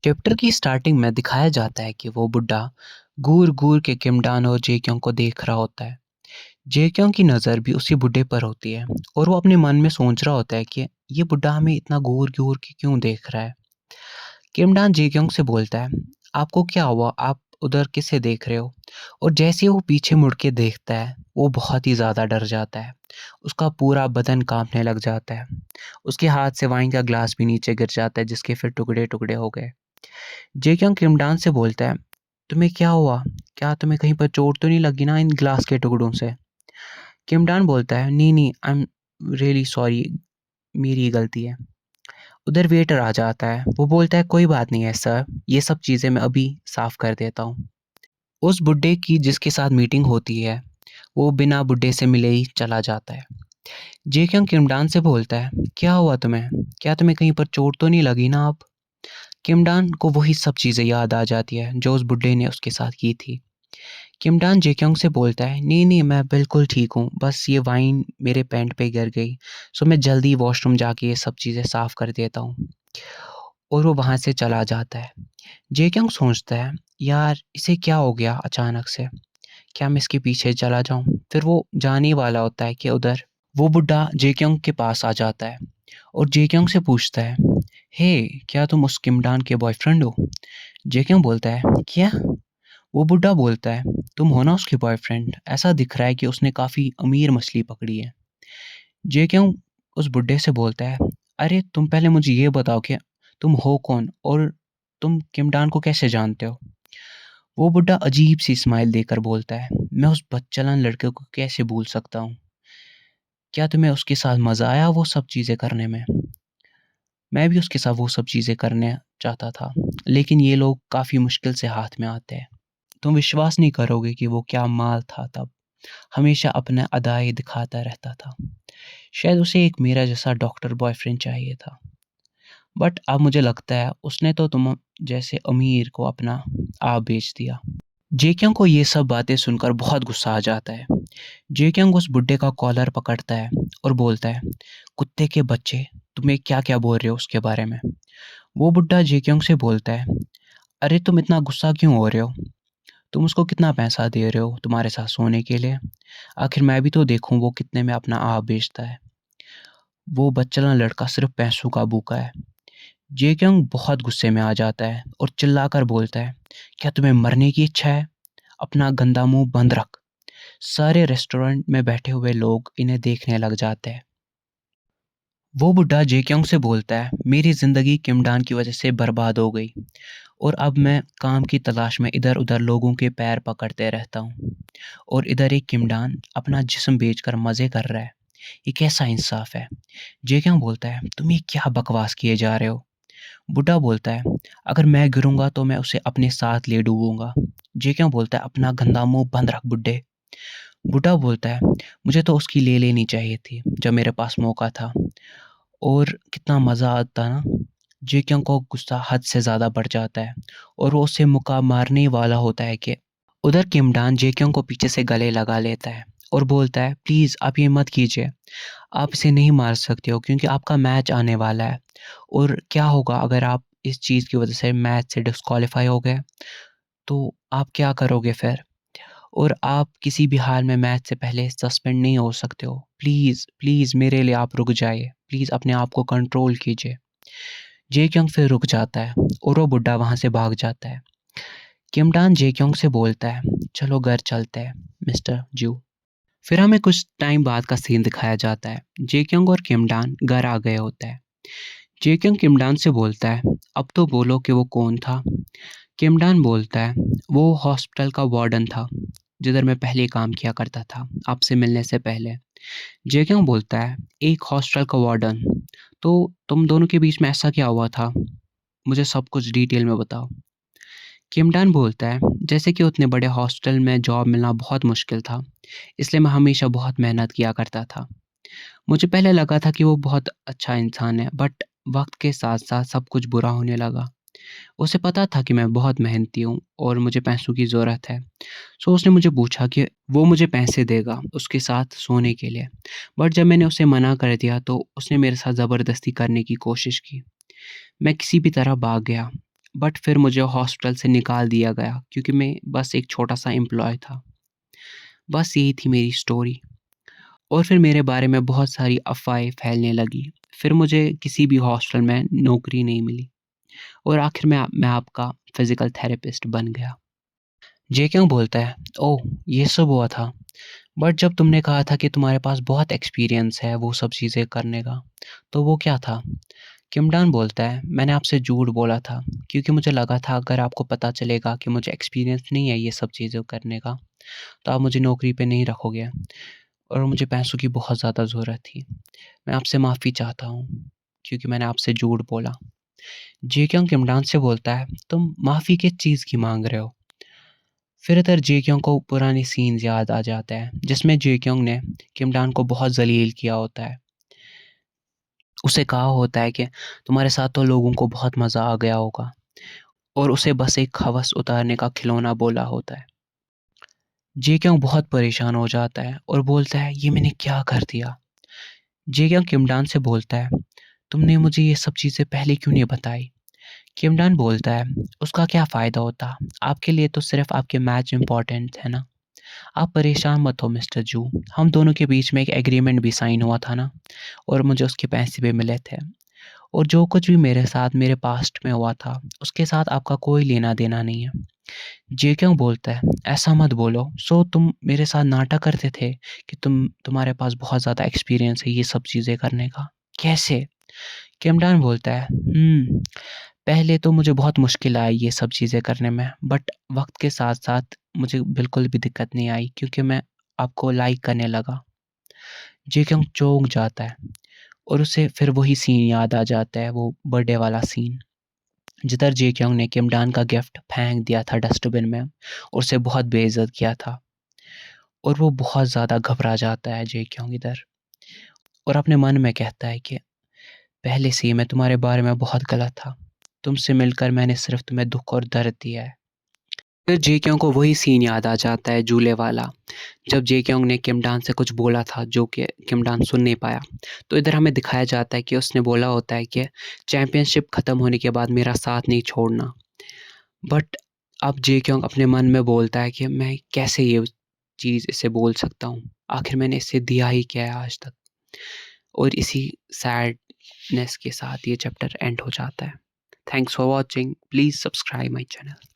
Chapter की starting में दिखाया जाता है कि वो बुड्ढा घूर घूर के किमडान और जेक्योंग को देख रहा होता है। जेक्योंग की नज़र भी उसी बुड्ढे पर होती है और वो अपने मन में सोच रहा होता है कि ये बुड्ढा हमें इतना घूर घूर के क्यों देख रहा है। किमडान जेक्योंग से बोलता है, आपको क्या हुआ, आप उधर किसे देख रहे हो? और जैसे ही वो पीछे मुड़ के देखता है वो बहुत ही ज़्यादा डर जाता है। उसका पूरा बदन कांपने लग जाता है। उसके हाथ से वाइन का ग्लास भी नीचे गिर जाता है जिसके फिर टुकड़े टुकड़े हो गए। जेक्योंग किमडान से बोलता है, तुम्हें क्या हुआ? क्या तुम्हें कहीं पर चोट तो नहीं लगी ना इन ग्लास के टुकड़ों से? किमडान बोलता है, नहीं नहीं, आई एम रियली सॉरी, मेरी ही गलती है। उधर वेटर आ जाता है। वो बोलता है, कोई बात नहीं है सर, ये सब चीज़ें मैं अभी साफ कर देता हूँ। उस बुड्ढे की जिसके साथ मीटिंग होती है वो बिना बुड्ढे से मिले ही चला जाता है। जेक्योंग किमडान से बोलता है, क्या हुआ तुम्हें? क्या तुम्हें कहीं पर चोट तो नहीं लगी ना? आप किमडान को वही सब चीज़ें याद आ जाती है जो उस बुड्ढे ने उसके साथ की थी। किमडान जेक्योंग से बोलता है, नहीं नहीं, मैं बिल्कुल ठीक हूँ, बस ये वाइन मेरे पैंट पे गिर गई, सो मैं जल्दी वॉशरूम जाके ये सब चीज़ें साफ कर देता हूँ। और वो वहाँ से चला जाता है। जेक्योंग सोचता है, यार इसे क्या हो गया अचानक से, क्या मैं इसके पीछे चला जाऊँ? फिर वो जाने ही वाला होता है कि उधर वो बुड्ढा जेक्योंग के पास आ जाता है और जेक्योंग से पूछता है, हे, क्या तुम उस किमडान के बॉयफ्रेंड हो? जेक्योंग बोलता है, क्या? वो बुड्ढा बोलता है, तुम हो ना उसके बॉयफ्रेंड, ऐसा दिख रहा है कि उसने काफ़ी अमीर मछली पकड़ी है। जेक्योंग उस बुड्ढे से बोलता है, अरे तुम पहले मुझे ये बताओ कि तुम हो कौन और तुम किमडान को कैसे जानते हो? वो बुड्ढा अजीब सी स्माइल देकर बोलता है, मैं उस बदचलन लड़के को कैसे भूल सकता हूँ? क्या तुम्हें उसके साथ मज़ा आया वो सब चीज़ें करने में? मैं भी उसके साथ वो सब चीज़ें करने चाहता था, लेकिन ये लोग काफ़ी मुश्किल से हाथ में आते हैं। तुम विश्वास नहीं करोगे कि वो क्या माल था तब, हमेशा अपने अदाएँ दिखाता रहता था। शायद उसे एक मेरा जैसा डॉक्टर बॉयफ्रेंड चाहिए था। बट अब मुझे लगता है उसने तो तुम जैसे अमीर को अपना आप बेच दिया। जेक्योंग को ये सब बातें सुनकर बहुत गुस्सा आ जाता है। जेक्योंग उस बुड्ढे का कॉलर पकड़ता है और बोलता है, कुत्ते के बच्चे, तुम्हें क्या-क्या बोल रहे हो उसके बारे में? वो बुड्ढा जेक्योंग से बोलता है, अरे तुम इतना गुस्सा क्यों हो रहे हो? तुम उसको कितना पैसा दे रहे हो तुम्हारे साथ सोने के लिए? आखिर मैं भी तो देखूँ वो कितने में अपना आप बेचता है। वो बदचलन लड़का सिर्फ़ पैसों का भूखा है। जेक्योंग बहुत गुस्से में आ जाता है और चिल्लाकर बोलता है, क्या तुम्हें मरने की इच्छा है? अपना गंदा मुँह बंद रख। सारे रेस्टोरेंट में बैठे हुए लोग इन्हें देखने लग जाते हैं। वो बुड्ढा जेक्योंग से बोलता है, मेरी ज़िंदगी किमडान की वजह से बर्बाद हो गई और अब मैं काम की तलाश में इधर-उधर लोगों के पैर पकड़ते रहता हूँ और इधर एक किमडान अपना जिस्म बेचकर मज़े कर रहा है। ये कैसा इंसाफ़ है? जेक्योंग बोलता है, तुम ये क्या बकवास किए जा रहे हो? बुड्ढा बोलता है, अगर मैं गिरूँगा तो मैं उसे अपने साथ ले डूबूँगा। जेक्योंग बोलता है, अपना गंदा मुँह बंद रख बुड्ढे। बुड्ढा बोलता है, मुझे तो उसकी ले लेनी चाहिए थी जब मेरे पास मौका था और कितना मज़ा आता ना। जेक्योंग को गुस्सा हद से ज़्यादा बढ़ जाता है और वो उससे मुक्का मारने ही वाला होता है कि उधर किमडान जेक्योंग को पीछे से गले लगा लेता है और बोलता है, प्लीज़ आप ये मत कीजिए, आप इसे नहीं मार सकते हो क्योंकि आपका मैच आने वाला है और क्या होगा अगर आप इस चीज़ की वजह से मैच से डिस्क्वालीफाई हो गए, तो आप क्या करोगे फिर? और आप किसी भी हाल में मैच से पहले सस्पेंड नहीं हो सकते हो। प्लीज़, प्लीज़ मेरे लिए आप रुक जाइए। प्लीज़ अपने आप को कंट्रोल कीजिए। जेक्योंग फिर रुक जाता है और वो बुड्ढा वहाँ से भाग जाता है। किमडान जेक्योंग से बोलता है, चलो घर चलते हैं मिस्टर जू। फिर हमें कुछ टाइम बाद का सीन दिखाया जाता है। जेक्योंग और किमडान घर आ गए होते हैं। जेक्योंग किमडान से बोलता है, अब तो बोलो कि वो कौन था? किमडान बोलता है, वो हॉस्पिटल का वार्डन था जिधर मैं पहले काम किया करता था आपसे मिलने से पहले। जेक्योंग बोलता है, एक हॉस्टल का वार्डन, तो तुम दोनों के बीच में ऐसा क्या हुआ था? मुझे सब कुछ डिटेल में बताओ। किमडान बोलता है, जैसे कि उतने बड़े हॉस्टल में जॉब मिलना बहुत मुश्किल था, इसलिए मैं हमेशा बहुत मेहनत किया करता था। मुझे पहले लगा था कि वो बहुत अच्छा इंसान है, बट वक्त के साथ साथ सब कुछ बुरा होने लगा। उसे पता था कि मैं बहुत मेहनती हूँ और मुझे पैसों की ज़रूरत है। सो उसने मुझे पूछा कि वो मुझे पैसे देगा उसके साथ सोने के लिए। बट जब मैंने उसे मना कर दिया तो उसने मेरे साथ ज़बरदस्ती करने की कोशिश की। मैं किसी भी तरह भाग गया। बट फिर मुझे हॉस्पिटल से निकाल दिया गया क्योंकि मैं बस एक छोटा-सा एम्प्लॉयी था। बस यही थी मेरी स्टोरी और फिर मेरे बारे में बहुत सारी अफ़वाहें फैलने लगी। फिर मुझे किसी भी हॉस्टल में नौकरी नहीं मिली और आखिर में मैं आपका फ़िज़िकल थेरेपिस्ट बन गया। जे क्यों बोलता है, ओह! ये सब हुआ था। बट जब तुमने कहा था कि तुम्हारे पास बहुत एक्सपीरियंस है वो सब चीज़ें करने का, तो वो क्या था? किमडान बोलता है, मैंने आपसे झूठ बोला था क्योंकि मुझे लगा था अगर आपको पता चलेगा कि मुझे एक्सपीरियंस नहीं है ये सब चीज़ें करने का, तो आप मुझे नौकरी पे नहीं रखोगे और मुझे पैसों की बहुत ज़्यादा ज़रूरत थी। मैं आपसे माफ़ी चाहता हूँ क्योंकि मैंने आपसे झूठ बोला। जे क्योंग किमडान से बोलता है, तुम माफ़ी किस चीज़ की माँग रहे हो? फिर इधर जे क्योंग को पुराने सीन्स याद आ जाता है जिसमें जे क्योंग ने किमडान को बहुत ज़लील किया होता है। उसे कहा होता है कि तुम्हारे साथ तो लोगों को बहुत मज़ा आ गया होगा और उसे बस एक हवस उतारने का खिलौना बोला होता है। जे क्योंग बहुत परेशान हो जाता है और बोलता है ये मैंने क्या कर दिया? जे क्योंग किमडान से बोलता है तुमने मुझे ये सब चीज़ें पहले क्यों नहीं बताई? किमडान बोलता है उसका क्या फ़ायदा होता? आपके लिए तो सिर्फ़ आपके मैच इम्पोर्टेंट है ना? आप परेशान मत हो मिस्टर जू, हम दोनों के बीच में एक एग्रीमेंट भी साइन हुआ था ना और मुझे उसके पैसे भी मिले थे और जो कुछ भी मेरे साथ मेरे पास्ट में हुआ था, उसके साथ आपका कोई लेना-देना नहीं है। जे क्यों बोलता है, ऐसा मत बोलो, सो तुम मेरे साथ नाटक करते थे कि तुम्हारे पास बहुत ज़्यादा एक्सपीरियंस है ये सब चीज़ें करने का, कैसे? किमडान बोलता है, पहले तो मुझे बहुत मुश्किल आई ये सब चीज़ें करने में, बट वक़्त के साथ-साथ मुझे बिल्कुल भी दिक्कत नहीं आई क्योंकि मैं आपको लाइक करने लगा। जे क्योंग चौंक जाता है और उसे फिर वही सीन याद आ जाता है, वो बर्थडे वाला सीन, जिधर जे क्योंग ने किमडान का गिफ्ट फेंक दिया था डस्टबिन में और उसे बहुत बेइज़्ज़त किया था और वो बहुत ज़्यादा घबरा जाता है जे क्योंग इधर और अपने मन में कहता है कि पहले से ही मैं तुम्हारे बारे में बहुत गलत था। तुमसे मिलकर मैंने सिर्फ़ तुम्हें दुःख और दर्द दिया है। फिर जे क्योंग को वही सीन याद आ जाता है झूले वाला, जब जे क्योंग ने किमडान से कुछ बोला था जो कि किमडान सुन नहीं पाया। तो इधर हमें दिखाया जाता है कि उसने बोला होता है कि चैंपियनशिप ख़त्म होने के बाद मेरा साथ नहीं छोड़ना। बट अब जे क्योंग अपने मन में बोलता है कि मैं कैसे ये चीज़ इसे बोल सकता हूँ? आखिर मैंने इसे दिया ही क्या है आज तक? और इसी सैडनेस के साथ ये चैप्टर एंड हो जाता है। Thanks for watching. Please subscribe my channel.